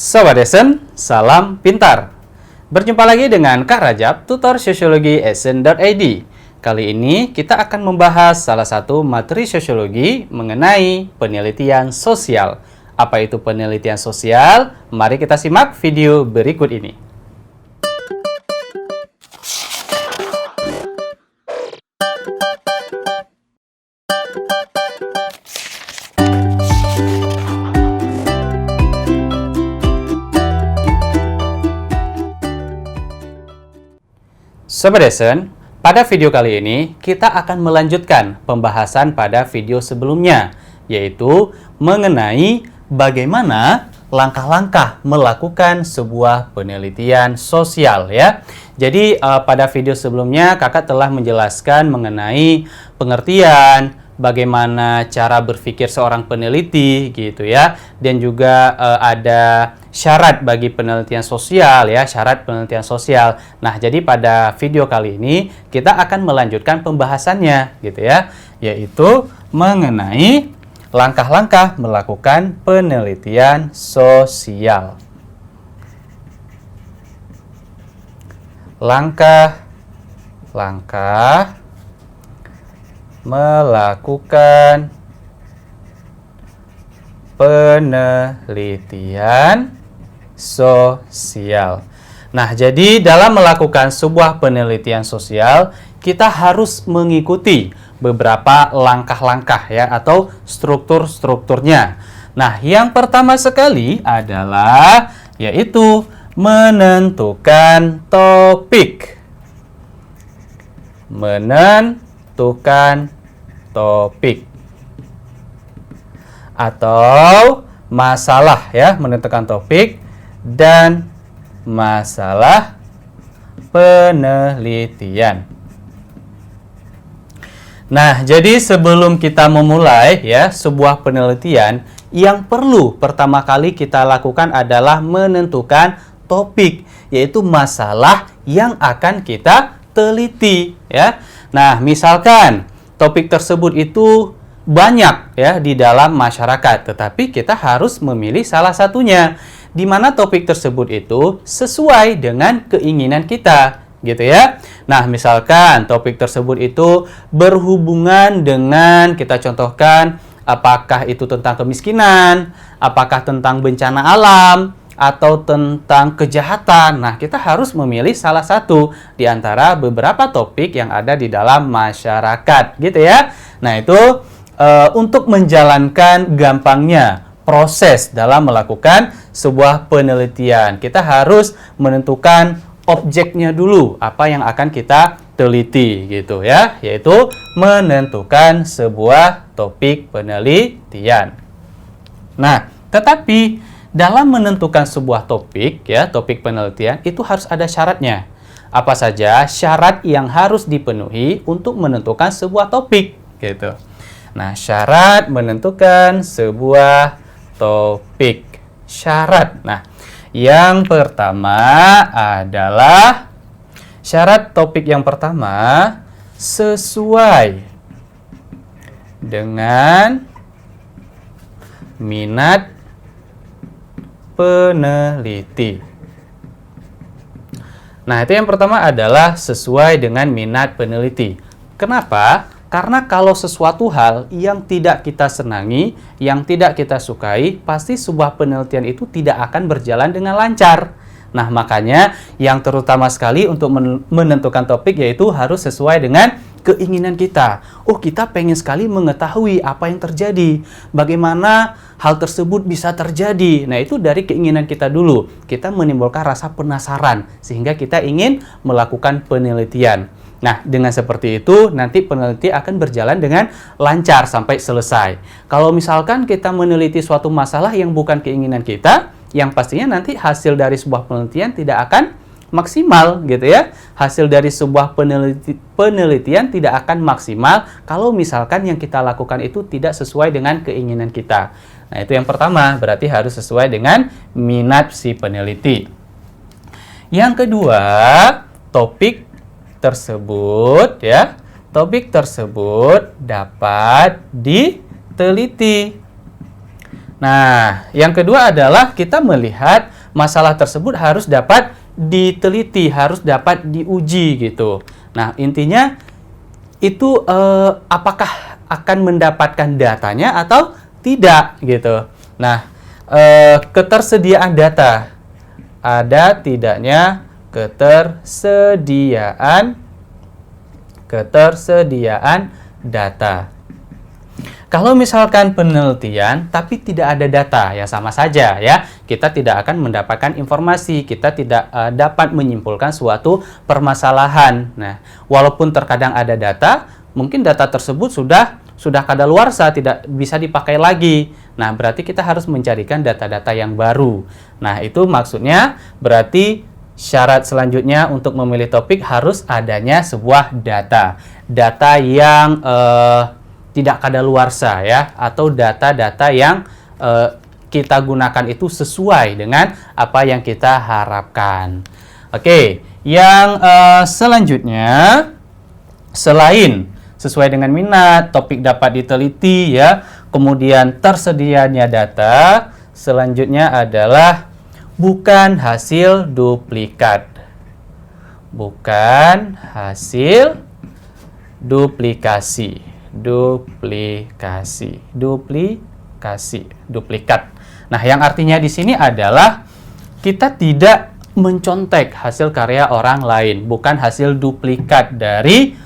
Sobat Esen, salam pintar. Berjumpa lagi dengan Kak Rajab, tutor sosiologi esen.id. Kali ini kita akan membahas salah satu materi sosiologi mengenai penelitian sosial. Apa itu penelitian sosial? Mari kita simak video berikut ini. Sobat Esen, pada video kali ini kita akan melanjutkan pembahasan pada video sebelumnya, yaitu mengenai bagaimana langkah-langkah melakukan sebuah penelitian sosial ya. Jadi pada video sebelumnya kakak telah menjelaskan mengenai pengertian, bagaimana cara berpikir seorang peneliti gitu ya, dan juga ada syarat bagi penelitian sosial ya, syarat penelitian sosial. Nah, jadi pada video kali ini kita akan melanjutkan pembahasannya gitu ya, yaitu mengenai langkah-langkah melakukan penelitian sosial. Langkah-langkah melakukan penelitian sosial. Nah, jadi dalam melakukan sebuah penelitian sosial, kita harus mengikuti beberapa langkah-langkah ya, atau struktur-strukturnya. Nah, yang pertama sekali adalah yaitu menentukan topik. Menentukan topik atau masalah ya, menentukan topik dan masalah penelitian. Nah, jadi sebelum kita memulai ya sebuah penelitian, yang perlu pertama kali kita lakukan adalah menentukan topik, yaitu masalah yang akan kita teliti ya. Nah, misalkan topik tersebut itu banyak ya di dalam masyarakat, tetapi kita harus memilih salah satunya, di mana topik tersebut itu sesuai dengan keinginan kita gitu ya. Nah, misalkan topik tersebut itu berhubungan dengan, kita contohkan, apakah itu tentang kemiskinan, apakah tentang bencana alam, atau tentang kejahatan. Nah, kita harus memilih salah satu di antara beberapa topik yang ada di dalam masyarakat gitu ya. Nah, itu untuk menjalankan gampangnya proses dalam melakukan sebuah penelitian, kita harus menentukan objeknya dulu, apa yang akan kita teliti gitu ya, yaitu menentukan sebuah topik penelitian. Nah, tetapi dalam menentukan sebuah topik ya, topik penelitian itu harus ada syaratnya. Apa saja syarat yang harus dipenuhi untuk menentukan sebuah topik gitu. Nah, syarat menentukan sebuah topik. Syarat. Nah, yang pertama adalah syarat topik yang pertama sesuai dengan minat peneliti. Nah, itu yang pertama adalah sesuai dengan minat peneliti. Kenapa? Karena kalau sesuatu hal yang tidak kita senangi, yang tidak kita sukai, pasti sebuah penelitian itu tidak akan berjalan dengan lancar. Nah, makanya yang terutama sekali untuk menentukan topik yaitu harus sesuai dengan keinginan kita. Oh, kita pengen sekali mengetahui apa yang terjadi, bagaimana hal tersebut bisa terjadi. Nah, itu dari keinginan kita dulu. Kita menimbulkan rasa penasaran sehingga kita ingin melakukan penelitian. Nah, dengan seperti itu nanti peneliti akan berjalan dengan lancar sampai selesai. Kalau misalkan kita meneliti suatu masalah yang bukan keinginan kita, yang pastinya nanti hasil dari sebuah penelitian tidak akan maksimal gitu ya. Hasil dari sebuah penelitian tidak akan maksimal kalau misalkan yang kita lakukan itu tidak sesuai dengan keinginan kita. Nah, itu yang pertama, berarti harus sesuai dengan minat si peneliti. Yang kedua, topik tersebut ya, topik tersebut dapat diteliti. Nah, yang kedua adalah kita melihat masalah tersebut harus dapat diteliti, harus dapat diuji gitu. Nah, intinya itu apakah akan mendapatkan datanya atau tidak gitu. Nah, ketersediaan data, ada tidaknya ketersediaan data. Kalau misalkan penelitian tapi tidak ada data, ya sama saja ya. Kita tidak akan mendapatkan informasi, kita tidak dapat menyimpulkan suatu permasalahan. Nah, walaupun terkadang ada data, mungkin data tersebut sudah kadaluarsa, tidak bisa dipakai lagi. Nah, berarti kita harus mencarikan data-data yang baru. Nah, itu maksudnya berarti syarat selanjutnya untuk memilih topik harus adanya sebuah data. Data yang tidak kadaluarsa ya, atau data-data yang kita gunakan itu sesuai dengan apa yang kita harapkan. Oke, yang selanjutnya, selain sesuai dengan minat, topik dapat diteliti ya, kemudian tersedianya data, selanjutnya adalah bukan hasil duplikat. Bukan hasil duplikasi. Duplikat. Nah, yang artinya di sini adalah kita tidak mencontek hasil karya orang lain, bukan hasil duplikat dari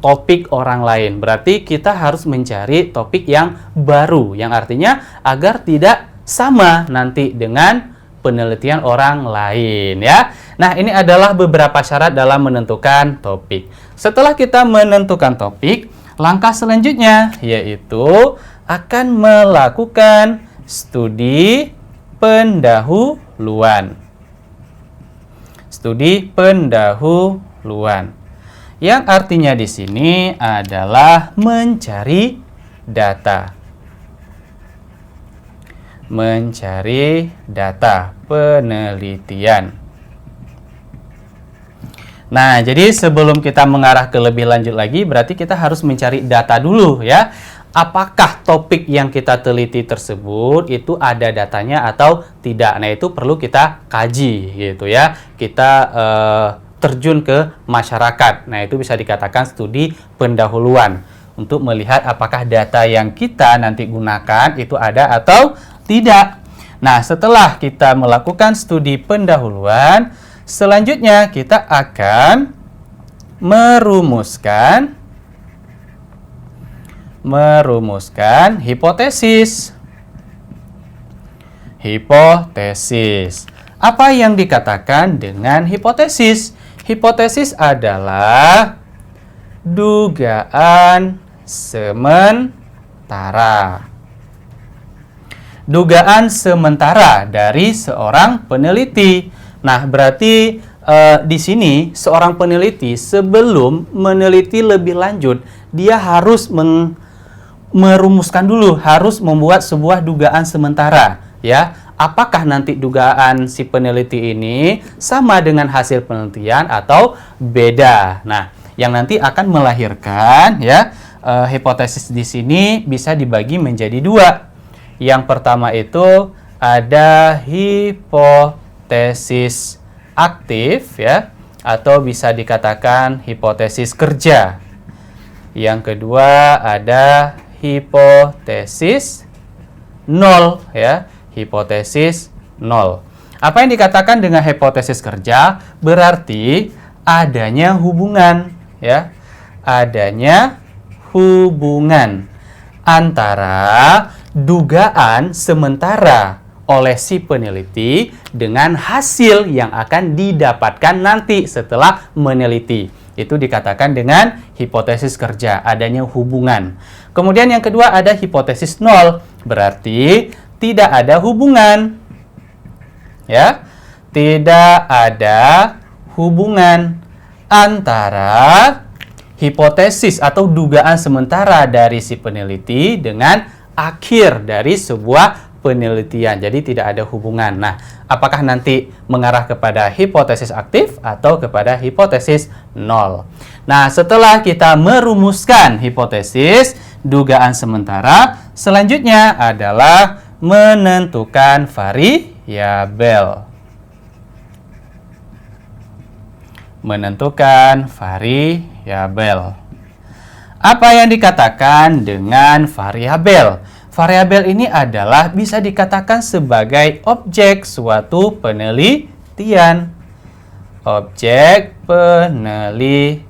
topik orang lain. Berarti kita harus mencari topik yang baru, yang artinya agar tidak sama nanti dengan penelitian orang lain ya. Nah, ini adalah beberapa syarat dalam menentukan topik. Setelah kita menentukan topik, langkah selanjutnya yaitu akan melakukan studi pendahuluan. Studi pendahuluan. Yang artinya di sini adalah mencari data. Mencari data penelitian. Nah, jadi sebelum kita mengarah ke lebih lanjut lagi, berarti kita harus mencari data dulu ya. Apakah topik yang kita teliti tersebut itu ada datanya atau tidak? Nah, itu perlu kita kaji gitu ya. Kita terjun ke masyarakat. Nah, itu bisa dikatakan studi pendahuluan untuk melihat apakah data yang kita nanti gunakan itu ada atau tidak. Nah, setelah kita melakukan studi pendahuluan, selanjutnya kita akan merumuskan hipotesis. Hipotesis. Apa yang dikatakan dengan hipotesis? Hipotesis adalah dugaan sementara. Dugaan sementara dari seorang peneliti. Nah, berarti di sini seorang peneliti sebelum meneliti lebih lanjut, dia harus merumuskan dulu, harus membuat sebuah dugaan sementara, ya. Apakah nanti dugaan si peneliti ini sama dengan hasil penelitian atau beda? Nah, yang nanti akan melahirkan ya hipotesis di sini bisa dibagi menjadi dua. Yang pertama itu ada hipotesis aktif ya, atau bisa dikatakan hipotesis kerja. Yang kedua ada hipotesis nol ya, hipotesis nol. Apa yang dikatakan dengan hipotesis kerja? Berarti adanya hubungan ya, adanya hubungan antara dugaan sementara oleh si peneliti dengan hasil yang akan didapatkan nanti setelah meneliti. Itu dikatakan dengan hipotesis kerja, adanya hubungan. Kemudian yang kedua ada hipotesis nol, berarti tidak ada hubungan. Ya, tidak ada hubungan antara hipotesis atau dugaan sementara dari si peneliti dengan akhir dari sebuah penelitian. Jadi tidak ada hubungan. Nah, apakah nanti mengarah kepada hipotesis aktif atau kepada hipotesis nol? Nah, setelah kita merumuskan hipotesis dugaan sementara, selanjutnya adalah menentukan variabel. Menentukan variabel. Apa yang dikatakan dengan variabel? Variabel ini adalah bisa dikatakan sebagai objek suatu penelitian. Objek penelitian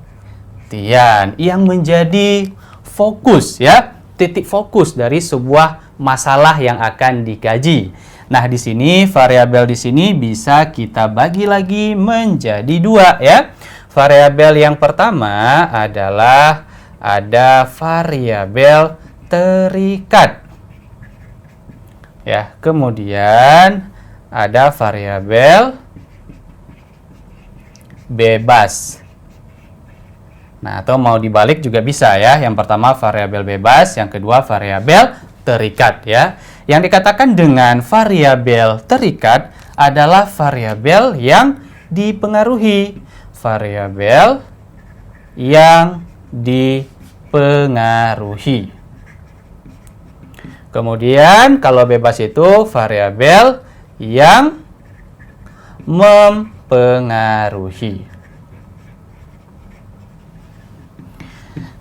yang menjadi fokus, ya, titik fokus dari sebuah masalah yang akan dikaji. Nah, di sini variabel di sini bisa kita bagi lagi menjadi dua, ya. Variabel yang pertama adalah ada variabel terikat. Ya, kemudian ada variabel bebas. Nah, atau mau dibalik juga bisa, ya. Yang pertama variabel bebas, yang kedua variabel terikat, ya. Yang dikatakan dengan variabel terikat adalah variabel yang dipengaruhi. Variabel yang dipengaruhi. Kemudian kalau bebas itu variabel yang mempengaruhi.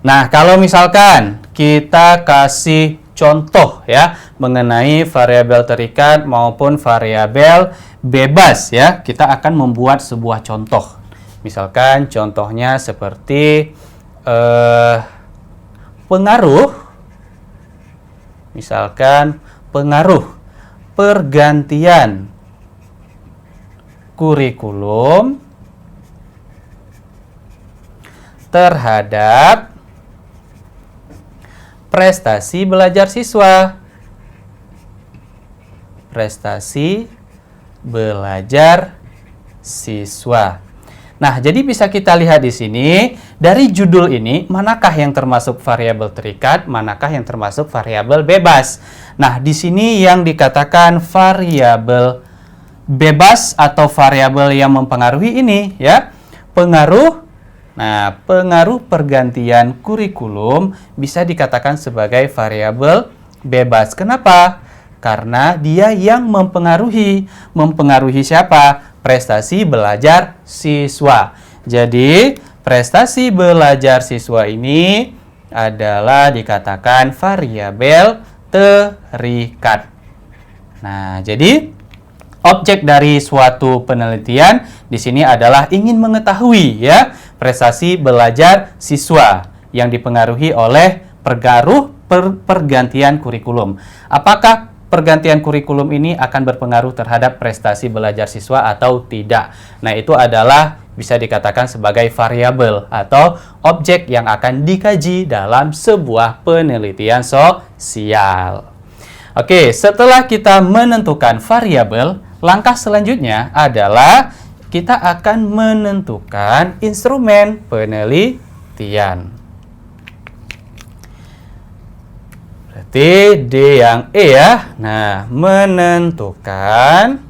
Nah, kalau misalkan kita kasih contoh, ya, mengenai variabel terikat maupun variabel bebas, ya, kita akan membuat sebuah contoh. Misalkan contohnya seperti pengaruh, misalkan pengaruh pergantian kurikulum terhadap prestasi belajar siswa. Prestasi belajar siswa. Nah, jadi bisa kita lihat di sini dari judul ini manakah yang termasuk variabel terikat, manakah yang termasuk variabel bebas. Nah, di sini yang dikatakan variabel bebas atau variabel yang mempengaruhi ini, ya. Pengaruh. Nah, pengaruh pergantian kurikulum bisa dikatakan sebagai variabel bebas. Kenapa? Karena dia yang mempengaruhi. Mempengaruhi siapa? Prestasi belajar siswa. Jadi, prestasi belajar siswa ini adalah dikatakan variabel terikat. Nah, jadi objek dari suatu penelitian di sini adalah ingin mengetahui, ya, prestasi belajar siswa yang dipengaruhi oleh pergantian kurikulum. Apakah pergantian kurikulum ini akan berpengaruh terhadap prestasi belajar siswa atau tidak? Nah, itu adalah bisa dikatakan sebagai variabel atau objek yang akan dikaji dalam sebuah penelitian sosial. Oke, setelah kita menentukan variabel, langkah selanjutnya adalah kita akan menentukan instrumen penelitian. Berarti D yang E, ya. Nah, menentukan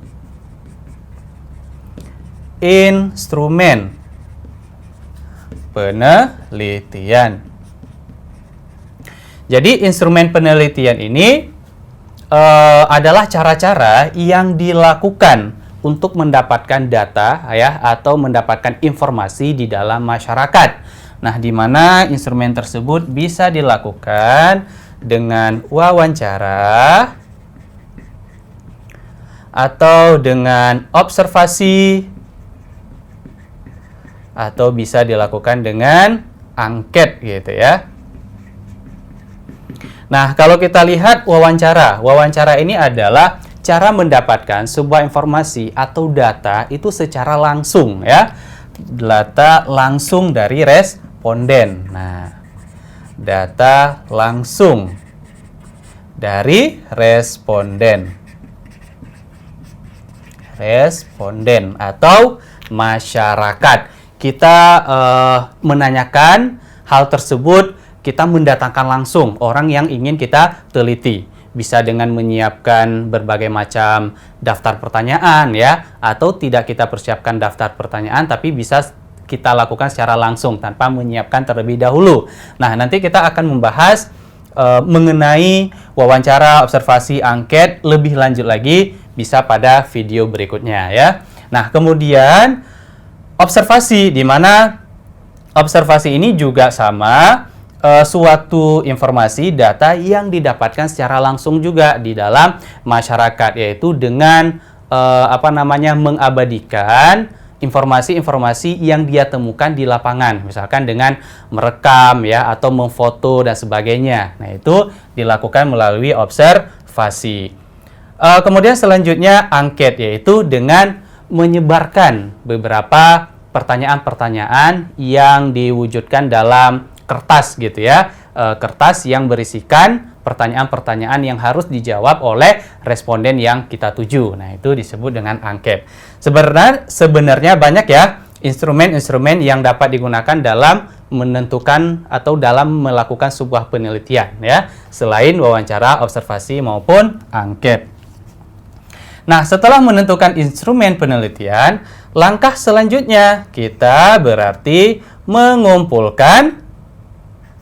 instrumen penelitian. Jadi, instrumen penelitian ini adalah cara-cara yang dilakukan untuk mendapatkan data, ya, atau mendapatkan informasi di dalam masyarakat. Nah, di mana instrumen tersebut bisa dilakukan dengan wawancara atau dengan observasi atau bisa dilakukan dengan angket, gitu, ya. Nah, kalau kita lihat wawancara ini adalah cara mendapatkan sebuah informasi atau data itu secara langsung, ya. Data langsung dari responden. Nah, data langsung dari responden. Responden atau masyarakat. Kita menanyakan hal tersebut, kita mendatangkan langsung orang yang ingin kita teliti. Bisa dengan menyiapkan berbagai macam daftar pertanyaan, ya, atau tidak kita persiapkan daftar pertanyaan tapi bisa kita lakukan secara langsung tanpa menyiapkan terlebih dahulu. Nah, nanti kita akan membahas mengenai wawancara, observasi, angket lebih lanjut lagi bisa pada video berikutnya ya. Nah, kemudian observasi, di mana observasi ini juga sama suatu informasi data yang didapatkan secara langsung juga di dalam masyarakat, yaitu dengan mengabadikan informasi-informasi yang dia temukan di lapangan, misalkan dengan merekam ya atau memfoto dan sebagainya. Nah, itu dilakukan melalui observasi. Kemudian selanjutnya angket, yaitu dengan menyebarkan beberapa pertanyaan-pertanyaan yang diwujudkan dalam kertas gitu ya. Kertas yang berisikan pertanyaan-pertanyaan yang harus dijawab oleh responden yang kita tuju. Nah, itu disebut dengan angket. Sebenarnya banyak ya instrumen-instrumen yang dapat digunakan dalam menentukan atau dalam melakukan sebuah penelitian ya, selain wawancara, observasi maupun angket. Nah, setelah menentukan instrumen penelitian, langkah selanjutnya kita berarti mengumpulkan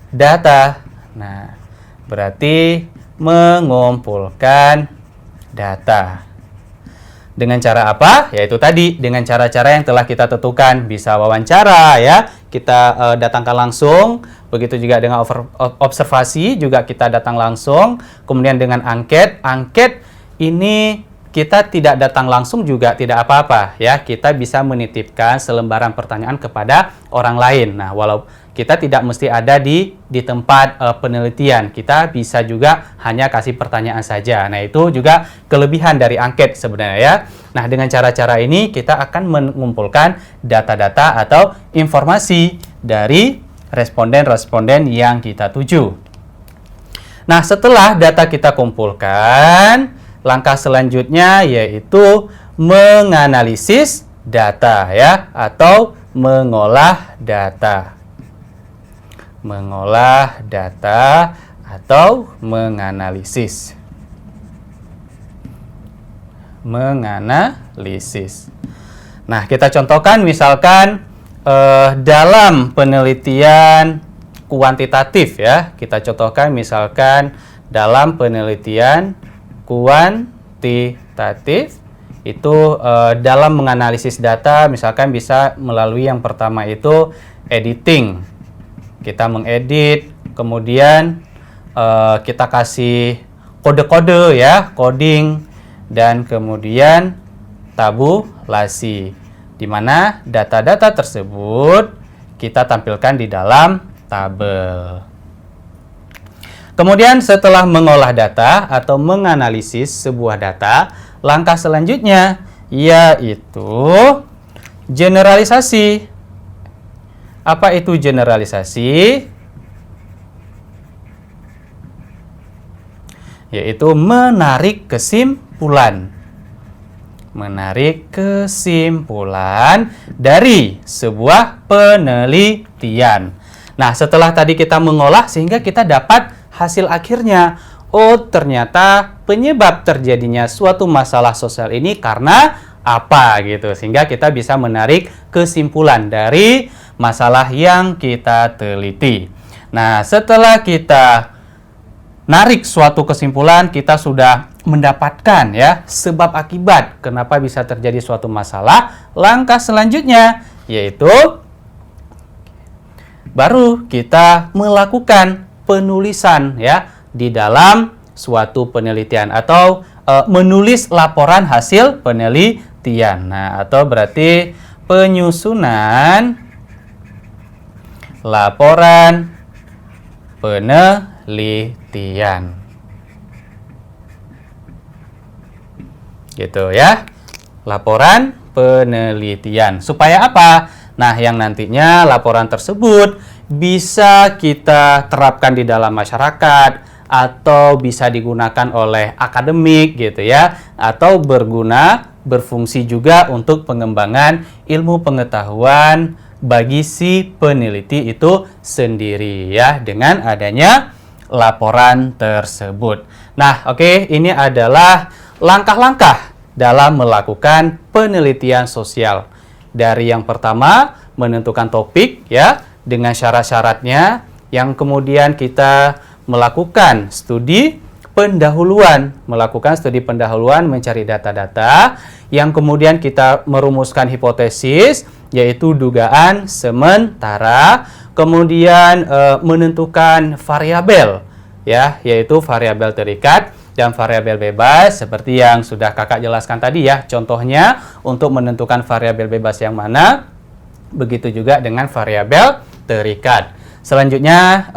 data. Nah, berarti mengumpulkan data. Dengan cara apa? Yaitu tadi, dengan cara-cara yang telah kita tentukan. Bisa wawancara ya, kita datangkan langsung. Begitu juga dengan observasi, juga kita datang langsung. Kemudian dengan angket. Angket ini kita tidak datang langsung juga tidak apa-apa ya. Kita bisa menitipkan selembaran pertanyaan kepada orang lain. Nah, walau kita tidak mesti ada di tempat penelitian, kita bisa juga hanya kasih pertanyaan saja. Nah, itu juga kelebihan dari angket sebenarnya ya. Nah, dengan cara-cara ini kita akan mengumpulkan data-data atau informasi dari responden-responden yang kita tuju. Nah, setelah data kita kumpulkan, langkah selanjutnya yaitu menganalisis data ya, atau mengolah data. Mengolah data atau menganalisis. Menganalisis. Nah, kita contohkan misalkan dalam penelitian kuantitatif ya. Kita contohkan misalkan dalam penelitian kuantitatif itu dalam menganalisis data misalkan bisa melalui yang pertama itu editing. Kita mengedit, kemudian kita kasih kode-kode ya, coding, dan kemudian tabulasi, di mana data-data tersebut kita tampilkan di dalam tabel. Kemudian setelah mengolah data atau menganalisis sebuah data, langkah selanjutnya yaitu generalisasi. Apa itu generalisasi? Yaitu menarik kesimpulan. Menarik kesimpulan dari sebuah penelitian. Nah, setelah tadi kita mengolah sehingga kita dapat hasil akhirnya. Oh, ternyata penyebab terjadinya suatu masalah sosial ini karena apa gitu. Sehingga kita bisa menarik kesimpulan dari masalah yang kita teliti. Nah, setelah kita narik suatu kesimpulan, kita sudah mendapatkan ya sebab akibat kenapa bisa terjadi suatu masalah. Langkah selanjutnya yaitu baru kita melakukan penulisan ya di dalam suatu penelitian atau menulis laporan hasil penelitian. Nah, atau berarti penyusunan laporan penelitian. Gitu ya. Laporan penelitian. Supaya apa? Nah, yang nantinya laporan tersebut bisa kita terapkan di dalam masyarakat atau bisa digunakan oleh akademik gitu ya, atau berfungsi juga untuk pengembangan ilmu pengetahuan bagi si peneliti itu sendiri ya, dengan adanya laporan tersebut. Nah, oke, ini adalah langkah-langkah dalam melakukan penelitian sosial. Dari yang pertama, menentukan topik ya dengan syarat-syaratnya, yang kemudian kita melakukan studi pendahuluan, mencari data-data yang kemudian kita merumuskan hipotesis, yaitu dugaan sementara, kemudian menentukan variabel, ya, yaitu variabel terikat dan variabel bebas seperti yang sudah kakak jelaskan tadi ya. Contohnya untuk menentukan variabel bebas yang mana, begitu juga dengan variabel terikat. Selanjutnya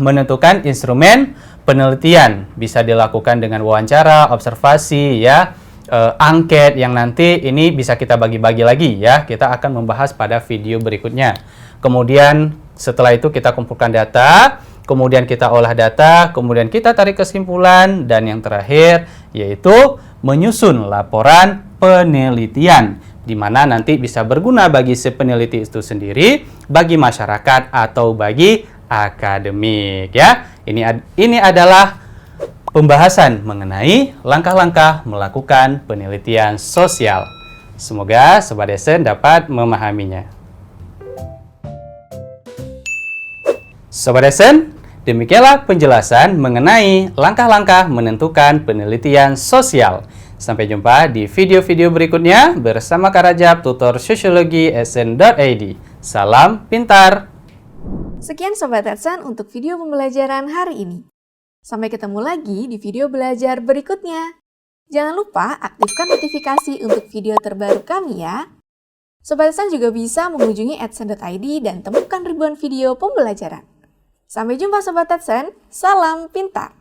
menentukan instrumen penelitian, bisa dilakukan dengan wawancara, observasi, ya, angket yang nanti ini bisa kita bagi-bagi lagi ya. Kita akan membahas pada video berikutnya. Kemudian setelah itu kita kumpulkan data, kemudian kita olah data, kemudian kita tarik kesimpulan, dan yang terakhir yaitu menyusun laporan penelitian, di mana nanti bisa berguna bagi si peneliti itu sendiri, bagi masyarakat, atau bagi akademik ya. Ini adalah pembahasan mengenai langkah-langkah melakukan penelitian sosial. Semoga Sobat Esen dapat memahaminya. Sobat Esen, demikianlah penjelasan mengenai langkah-langkah menentukan penelitian sosial. Sampai jumpa di video-video berikutnya bersama Kak Rajab, tutor sosiologi SN.id. Salam pintar! Sekian Sobat Esen untuk video pembelajaran hari ini. Sampai ketemu lagi di video belajar berikutnya. Jangan lupa aktifkan notifikasi untuk video terbaru kami ya. Sobat Esen juga bisa mengunjungi @sen.id dan temukan ribuan video pembelajaran. Sampai jumpa Sobat Esen, salam pintar!